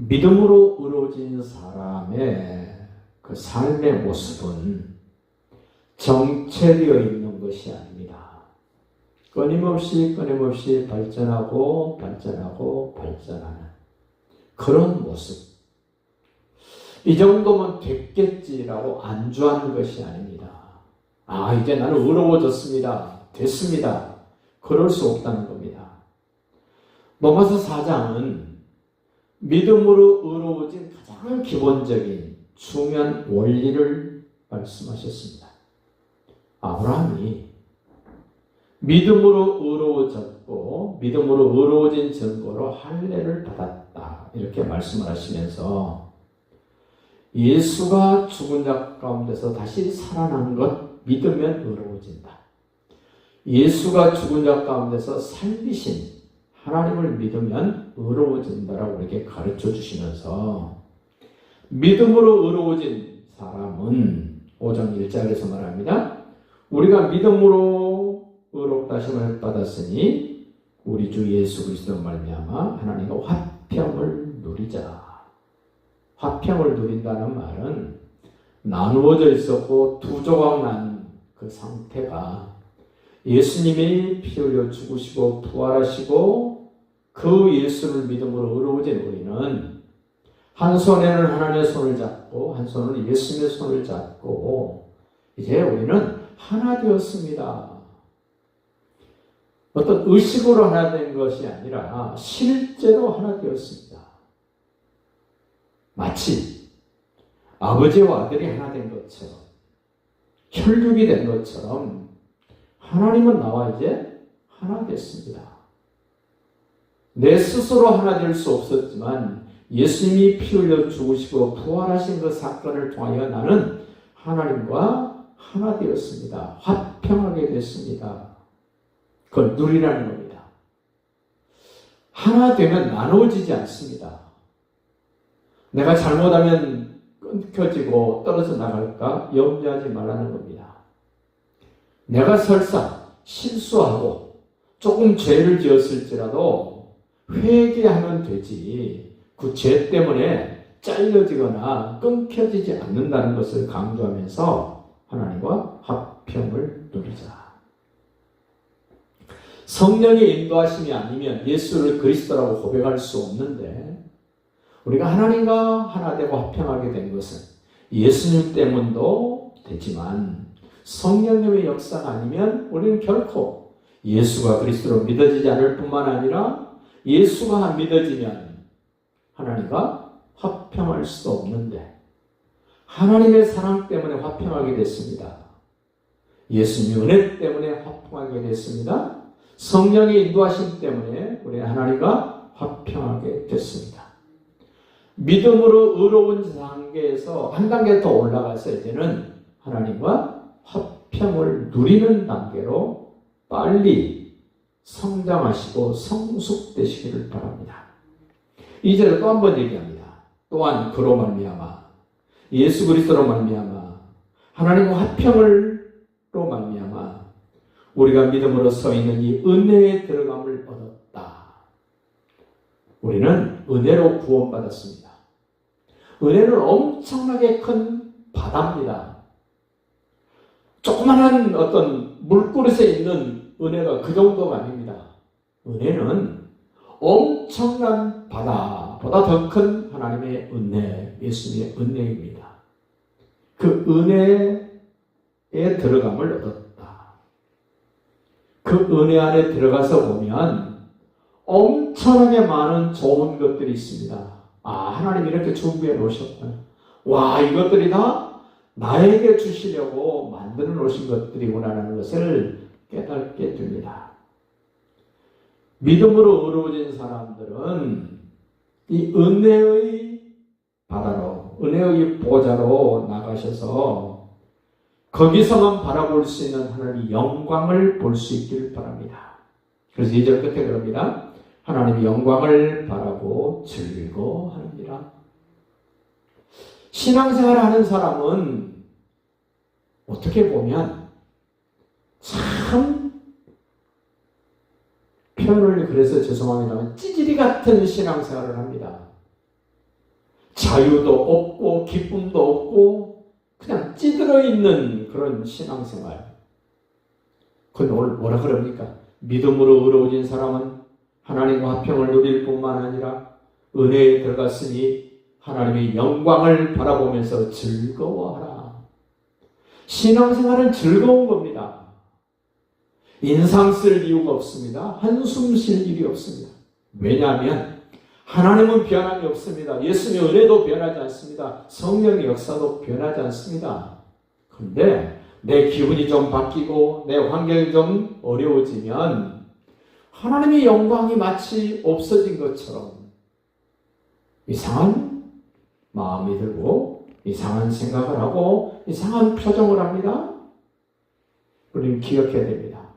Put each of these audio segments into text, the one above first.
믿음으로 이루어진 사람의 그 삶의 모습은 정체되어 있는 것이 아닙니다. 끊임없이 발전하고 발전하는 그런 모습. 이 정도면 됐겠지라고 안주하는 것이 아닙니다. 이제 나는 의로워졌습니다. 됐습니다. 그럴 수 없다는 겁니다. 로마서 4장은 믿음으로 의로워진 가장 기본적인 중요한 원리를 말씀하셨습니다. 아브라함이 믿음으로 의로워졌고 믿음으로 의로워진 증거로 할례를 받았다. 이렇게 말씀을 하시면서 예수가 죽은 자 가운데서 다시 살아난 것 믿으면 의로워진다. 예수가 죽은 자 가운데서 살리신 하나님을 믿으면 의로워진다라고 이렇게 가르쳐 주시면서 믿음으로 의로워진 사람은 5장 1절에서 말합니다. 우리가 믿음으로 의롭다 하심을 받았으니 우리 주 예수 그리스도로 말미암아 하나님과 화평을 누리자. 화평을 누린다는 말은 나누어져 있었고 두 조각 난 그 상태가 예수님이 피 흘려 죽으시고 부활하시고 그 예수를 믿음으로 의로워진 우리는 한 손에는 하나님의 손을 잡고 한 손은 예수님의 손을 잡고 이제 우리는 하나 되었습니다. 어떤 의식으로 하나 된 것이 아니라 실제로 하나 되었습니다. 마치 아버지와 아들이 하나 된 것처럼 혈육이 된 것처럼 하나님은 나와 이제 하나 됐습니다. 내 스스로 하나 될 수 없었지만 예수님이 피 흘려 죽으시고 부활하신 그 사건을 통하여 나는 하나님과 하나 되었습니다. 화평하게 됐습니다. 그걸 누리라는 겁니다. 하나 되면 나누어지지 않습니다. 내가 잘못하면 끊겨지고 떨어져 나갈까 염려하지 말라는 겁니다. 내가 설사 실수하고 조금 죄를 지었을지라도 회개하면 되지 그 죄 때문에 잘려지거나 끊겨지지 않는다는 것을 강조하면서 하나님과 화평을 누리자. 성령의 인도하심이 아니면 예수를 그리스도라고 고백할 수 없는데 우리가 하나님과 하나 되고 화평하게 된 것은 예수님 때문도 되지만 성령님의 역사가 아니면 우리는 결코 예수가 그리스도로 믿어지지 않을 뿐만 아니라 예수가 믿어지면 하나님과 화평할 수 없는데 하나님의 사랑 때문에 화평하게 됐습니다. 예수님의 은혜 때문에 화평하게 됐습니다. 성령의 인도하심 때문에 우리는 하나님과 화평하게 됐습니다. 믿음으로 의로운 단계에서 한 단계 더 올라가서 이제는 하나님과 화평을 누리는 단계로 빨리 성장하시고 성숙되시기를 바랍니다. 이제는 또 한 번 얘기합니다. 또한 그로 말미암아 예수 그리스도로 말미암아 하나님과 화평으로 말미암아 우리가 믿음으로 서 있는 이 은혜에 들어감을 얻었다. 우리는 은혜로 구원받았습니다. 은혜는 엄청나게 큰 바다입니다. 조그마한 어떤 물그릇에 있는 은혜가 그 정도가 아닙니다. 은혜는 엄청난 바다보다 더 큰 하나님의 은혜, 예수님의 은혜입니다. 그 은혜에 들어감을 얻었다. 그 은혜 안에 들어가서 보면 엄청나게 많은 좋은 것들이 있습니다. 하나님 이렇게 준비해 놓으셨구나. 이것들이 다 나에게 주시려고 만들어 놓으신 것들이구나라는 것을 깨닫게 됩니다. 믿음으로 의로워진 사람들은 이 은혜의 바다로, 은혜의 보좌로 나가셔서 거기서만 바라볼 수 있는 하나님의 영광을 볼 수 있기를 바랍니다. 그래서 2절 끝에 그럽니다. 하나님의 영광을 바라고 즐거워하느니라. 신앙생활을 하는 사람은 어떻게 보면 참 표현을 그래서 죄송합니다만 찌질이 같은 신앙생활을 합니다. 자유도 없고 기쁨도 없고 그냥 찌들어 있는 그런 신앙생활. 그건 오늘 뭐라 그럽니까? 믿음으로 의로워진 사람은 하나님과 화평을 누릴 뿐만 아니라 은혜에 들어갔으니 하나님의 영광을 바라보면서 즐거워하라. 신앙생활은 즐거운 겁니다. 인상 쓸 이유가 없습니다. 한숨 쉴 일이 없습니다. 왜냐하면 하나님은 변함이 없습니다. 예수님의 은혜도 변하지 않습니다. 성령의 역사도 변하지 않습니다. 그런데 내 기분이 좀 바뀌고 내 환경이 좀 어려워지면 하나님의 영광이 마치 없어진 것처럼 이상한 마음이 들고 이상한 생각을 하고 이상한 표정을 합니다. 우리는 기억해야 됩니다.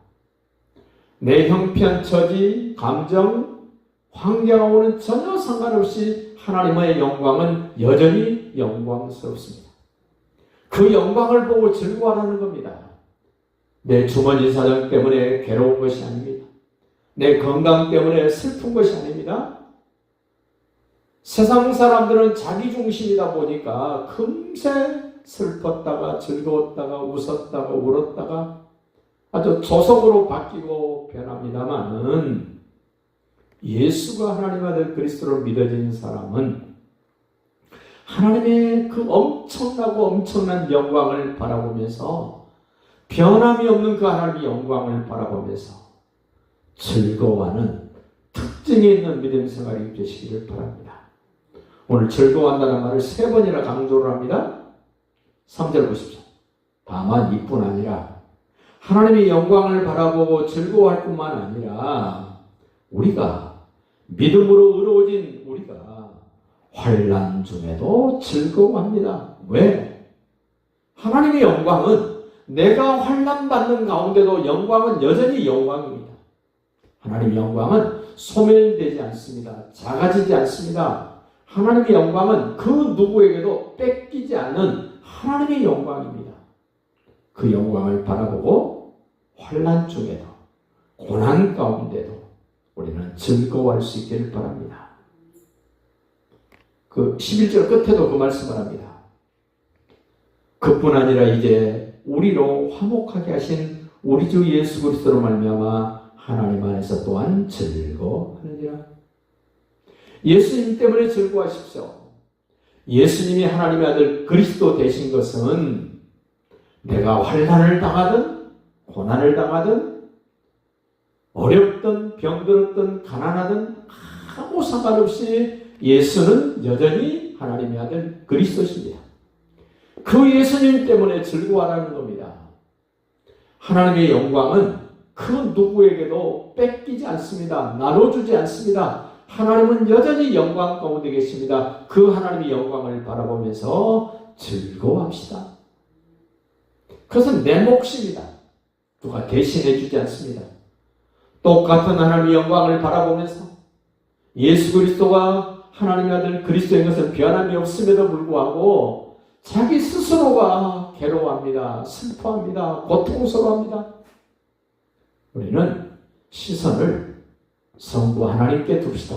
내 형편, 처지, 감정, 환경하고는 전혀 상관없이 하나님의 영광은 여전히 영광스럽습니다. 그 영광을 보고 즐거워하는 겁니다. 내 주머니 사정 때문에 괴로운 것이 아닙니다. 내 건강 때문에 슬픈 것이 아닙니다. 세상 사람들은 자기 중심이다 보니까 금세 슬펐다가 즐거웠다가 웃었다가 울었다가 아주 조석으로 바뀌고 변합니다만은 예수가 하나님 아들 그리스도로 믿어진 사람은 하나님의 그 엄청나고 엄청난 영광을 바라보면서 변함이 없는 그 하나님의 영광을 바라보면서 즐거워하는 특징이 있는 믿음 생활이 되시기를 바랍니다. 오늘 즐거워한다는 말을 3번이나 강조를 합니다. 3절 보십시오. 다만 이뿐 아니라 하나님의 영광을 바라보고 즐거워할 뿐만 아니라 우리가 믿음으로 의로워진 우리가 환난 중에도 즐거워합니다. 왜? 하나님의 영광은 내가 환난 받는 가운데도 영광은 여전히 영광입니다. 하나님의 영광은 소멸되지 않습니다. 작아지지 않습니다. 하나님의 영광은 그 누구에게도 뺏기지 않는 하나님의 영광입니다. 그 영광을 바라보고 환난 중에도 고난 가운데도 우리는 즐거워할 수 있기를 바랍니다. 그 11절 끝에도 그 말씀을 합니다. 그뿐 아니라 이제 우리로 화목하게 하신 우리 주 예수 그리스도로 말미암아 하나님 안에서 또한 즐거워하느니라. 예수님 때문에 즐거워하십시오. 예수님이 하나님의 아들 그리스도 되신 것은 내가 환난을 당하든 고난을 당하든 어렵든 병들었든 가난하든 아무 상관없이 예수는 여전히 하나님의 아들 그리스도십니다. 그 예수님 때문에 즐거워하는 겁니다. 하나님의 영광은 그 누구에게도 뺏기지 않습니다. 나눠주지 않습니다. 하나님은 여전히 영광 가운데 계십니다. 그 하나님의 영광을 바라보면서 즐거워합시다. 그것은 내 몫입니다. 누가 대신해 주지 않습니다. 똑같은 하나님의 영광을 바라보면서 예수 그리스도가 하나님의 아들 그리스도인 것은 변함이 없음에도 불구하고 자기 스스로가 괴로워합니다. 슬퍼합니다. 고통스러워합니다. 우리는 시선을 성부 하나님께 둡시다.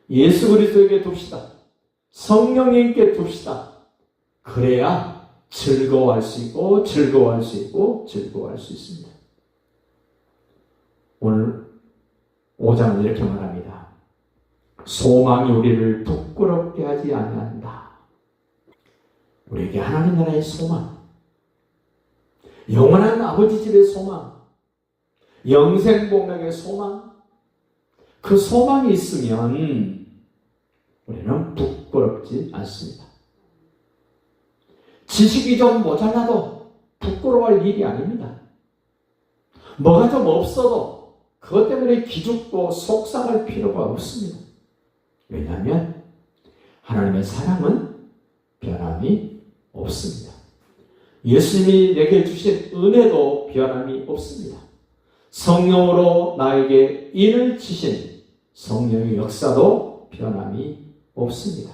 예수 그리스도에게 둡시다. 성령님께 둡시다. 그래야 즐거워할 수 있고 즐거워할 수 있고 즐거워할 수 있습니다. 오늘 5장은 이렇게 말합니다. 소망이 우리를 부끄럽게 하지 아니한다. 우리에게 하나님 나라의 소망, 영원한 아버지 집의 소망, 영생복락의 소망, 그 소망이 있으면 우리는 부끄럽지 않습니다. 지식이 좀 모자라도 부끄러워할 일이 아닙니다. 뭐가 좀 없어도 그것 때문에 기죽고 속상할 필요가 없습니다. 왜냐하면 하나님의 사랑은 변함이 없습니다. 예수님이 내게 주신 은혜도 변함이 없습니다. 성령으로 나에게 인을 치신 성령의 역사도 변함이 없습니다.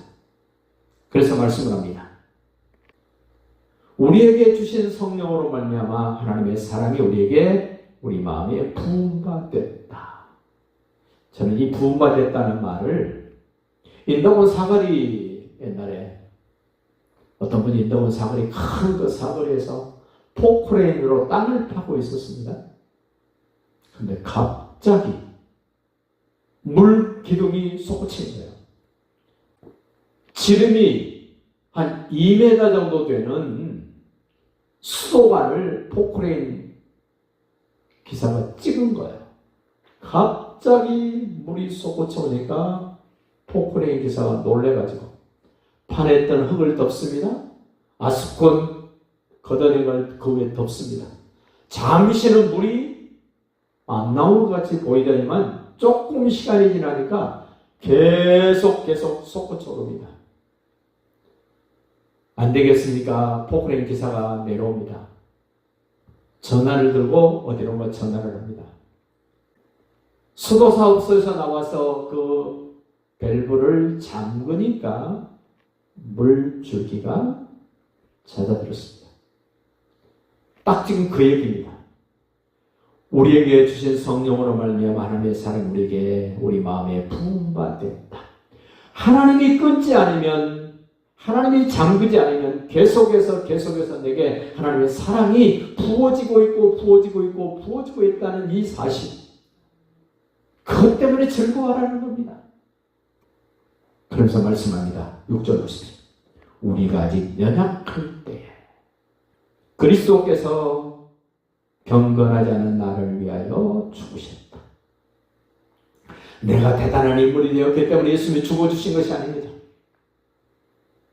그래서 말씀을 합니다. 우리에게 주신 성령으로 말미암아 하나님의 사랑이 우리 마음에 부음바 됐다. 저는 이 부음바 됐다는 말을 인도본 사거리 옛날에 어떤 분이 넓은 사거리, 큰 그 사거리에서 포크레인으로 땅을 파고 있었습니다. 근데 갑자기 물 기둥이 솟구친 거예요. 지름이 한 2m 정도 되는 수도관을 포크레인 기사가 찍은 거예요. 갑자기 물이 솟구쳐 오니까 포크레인 기사가 놀래가지고 판에 있던 흙을 덮습니다. 아스콘 걷어낸 걸 그 위에 덮습니다. 잠시는 물이 안 나온 것 같이 보이더니만 조금 시간이 지나니까 계속 솟구쳐 오릅니다. 안 되겠습니까? 포크레인 기사가 내려옵니다. 전화를 들고 어디론가 전화를 합니다. 수도사업소에서 나와서 그 밸브를 잠그니까 물줄기가 잦아들었습니다. 딱 지금 그 얘기입니다. 우리에게 주신 성령으로 말미암아 하나님의 사랑이 우리에게 우리 마음에 부음받았다. 하나님이 끊지 않으면, 하나님이 잠그지 않으면 계속해서 내게 하나님의 사랑이 부어지고 있다는 이 사실, 그것 때문에 즐거워하라는 겁니다. 그러면서 말씀합니다. 6절 보십시오. 우리가 아직 연약할 때에 그리스도께서 경건하지 않은 나를 위하여 죽으셨다. 내가 대단한 인물이 되었기 때문에 예수님이 죽어주신 것이 아닙니다.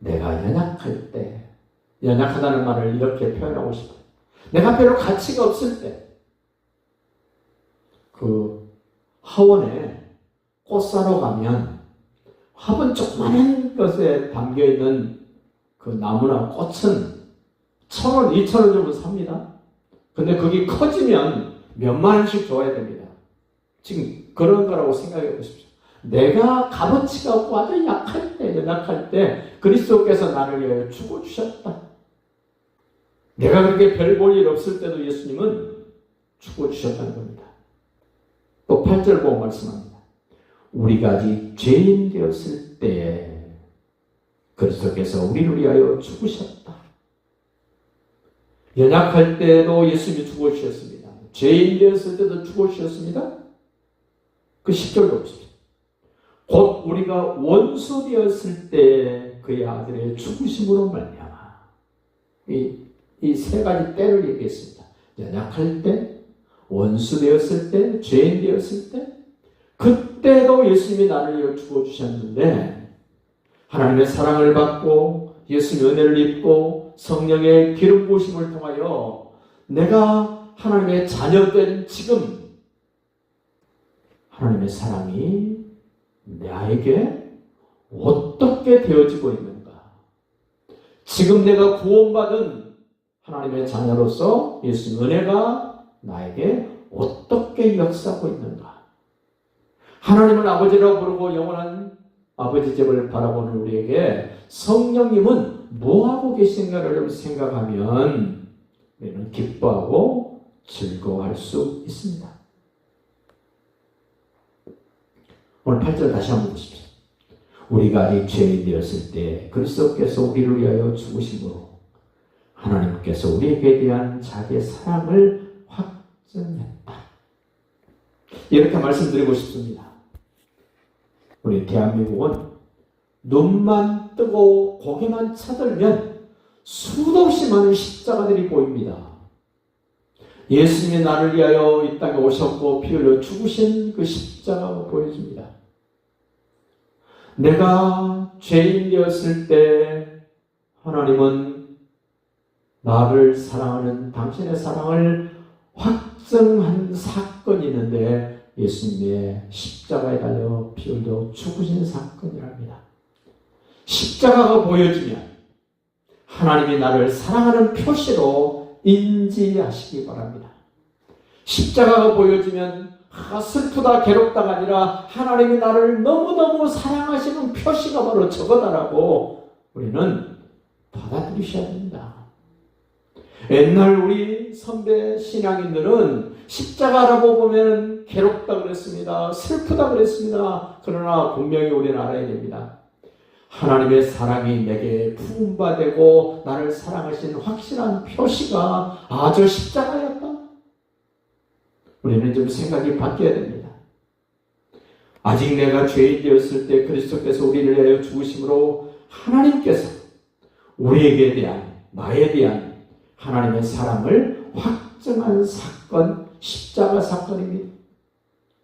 내가 연약할 때, 연약하다는 말을 이렇게 표현하고 싶어요. 내가 별로 가치가 없을 때, 그 하원에 꽃 사러 가면 화분 조그마한 것에 담겨있는 그 나무나 꽃은 1,000원, 2,000원 정도 삽니다. 근데 그게 커지면 몇만 원씩 줘야 됩니다. 지금 그런 거라고 생각해 보십시오. 내가 값어치가 없고 아주 약할 때, 연약할 때 그리스도께서 나를 위하여 죽어주셨다. 내가 그렇게 별 볼 일 없을 때도 예수님은 죽어주셨다는 겁니다. 또 8절 보고 말씀합니다. 우리가 아직 죄인 되었을 때에 그리스도께서 우리를 위하여 죽으셨다. 연약할 때도 예수님이 죽어주셨습니다. 죄인 되었을 때도 죽어주셨습니다. 그 10절도 없습니다. 곧 우리가 원수 되었을 때 그의 아들의 죽으심으로 말미암아. 이 세 가지 때를 얘기했습니다. 연약할 때, 원수 되었을 때, 죄인 되었을 때, 그때도 예수님이 나를 위해 죽어주셨는데 하나님의 사랑을 받고 예수님의 은혜를 입고 성령의 기름 부으심을 통하여 내가 하나님의 자녀된 지금 하나님의 사랑이 나에게 어떻게 되어지고 있는가? 지금 내가 구원받은 하나님의 자녀로서 예수님의 은혜가 나에게 어떻게 역사하고 있는가? 하나님은 아버지라고 부르고 영원한 아버지 집을 바라보는 우리에게 성령님은 뭐하고 계신가를 생각하면 우리는 기뻐하고 즐거워할 수 있습니다. 오늘 8절 다시 한번 보십시오. 우리가 아직 죄인 되었을 때 그리스도께서 우리를 위하여 죽으심으로 하나님께서 우리에게 대한 자기의 사랑을 확증했다. 이렇게 말씀드리고 싶습니다. 우리 대한민국은 눈만 뜨고 고개만 쳐들면 수도 없이 많은 십자가들이 보입니다. 예수님이 나를 위하여 이 땅에 오셨고 피 흘려 죽으신 그 십자가가 보여집니다. 내가 죄인 되었을 때 하나님은 나를 사랑하는 당신의 사랑을 확증한 사건이 있는데 예수님의 십자가에 달려 피 흘려 죽으신 사건이랍니다. 십자가가 보여지면 하나님이 나를 사랑하는 표시로 인지하시기 바랍니다. 십자가가 보여지면 슬프다 괴롭다가 아니라 하나님이 나를 너무너무 사랑하시는 표시가 바로 저거다라고 우리는 받아들이셔야 됩니다. 옛날 우리 선배 신앙인들은 십자가라고 보면 괴롭다 그랬습니다. 슬프다 그랬습니다. 그러나 분명히 우리는 알아야 됩니다. 하나님의 사랑이 내게 부음받고 나를 사랑하신 확실한 표시가 아주 십자가였다. 우리는 좀 생각이 바뀌어야 됩니다. 아직 내가 죄인 되었을 때 그리스도께서 우리를 위하여 죽으심으로 하나님께서 우리에게 대한, 나에 대한 하나님의 사랑을 확증한 사건, 십자가 사건입니다.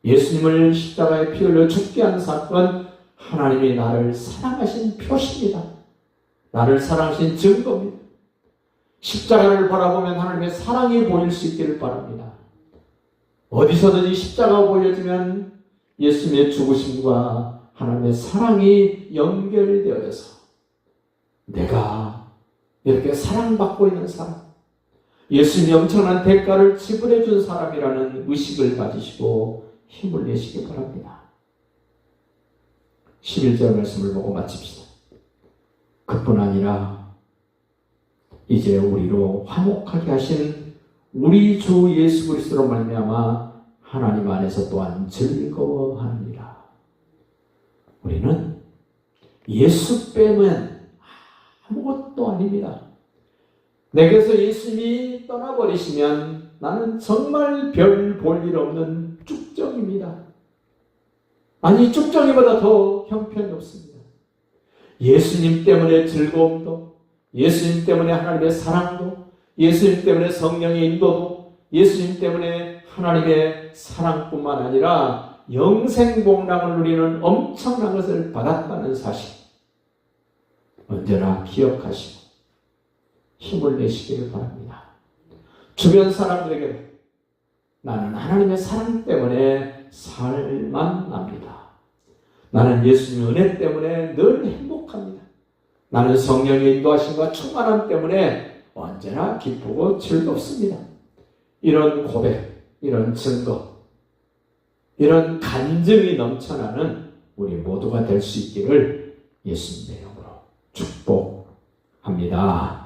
예수님을 십자가에 피 흘려 죽게 한 사건, 하나님이 나를 사랑하신 표시입니다. 나를 사랑하신 증거입니다. 십자가를 바라보면 하나님의 사랑이 보일 수 있기를 바랍니다. 어디서든지 십자가가 보여지면 예수님의 죽으심과 하나님의 사랑이 연결되어서 내가 이렇게 사랑받고 있는 사람, 예수님이 엄청난 대가를 지불해 준 사람이라는 의식을 가지시고 힘을 내시기 바랍니다. 11절 말씀을 보고 마칩시다. 그뿐 아니라 이제 우리로 화목하게 하신 우리 주 예수 그리스도로 말미암아 하나님 안에서 또한 즐거워하느니라. 우리는 예수 빼면 아무것도 아닙니다. 내게서 예수님이 떠나버리시면 나는 정말 별 볼 일 없는 쭉정입니다. 아니, 쭉정이보다 더 형편이 없습니다. 예수님 때문에 즐거움도, 예수님 때문에 하나님의 사랑도, 예수님 때문에 성령의 인도도, 예수님 때문에 하나님의 사랑뿐만 아니라 영생복락을 누리는 엄청난 것을 받았다는 사실, 언제나 기억하시고 힘을 내시기를 바랍니다. 주변 사람들에게도 나는 하나님의 사랑 때문에 살만 납니다. 나는 예수님의 은혜 때문에 늘 행복합니다. 나는 성령의 인도하심과 충만함 때문에 언제나 기쁘고 즐겁습니다. 이런 고백, 이런 증거, 이런 간증이 넘쳐나는 우리 모두가 될 수 있기를 예수님의 이름으로 축복합니다.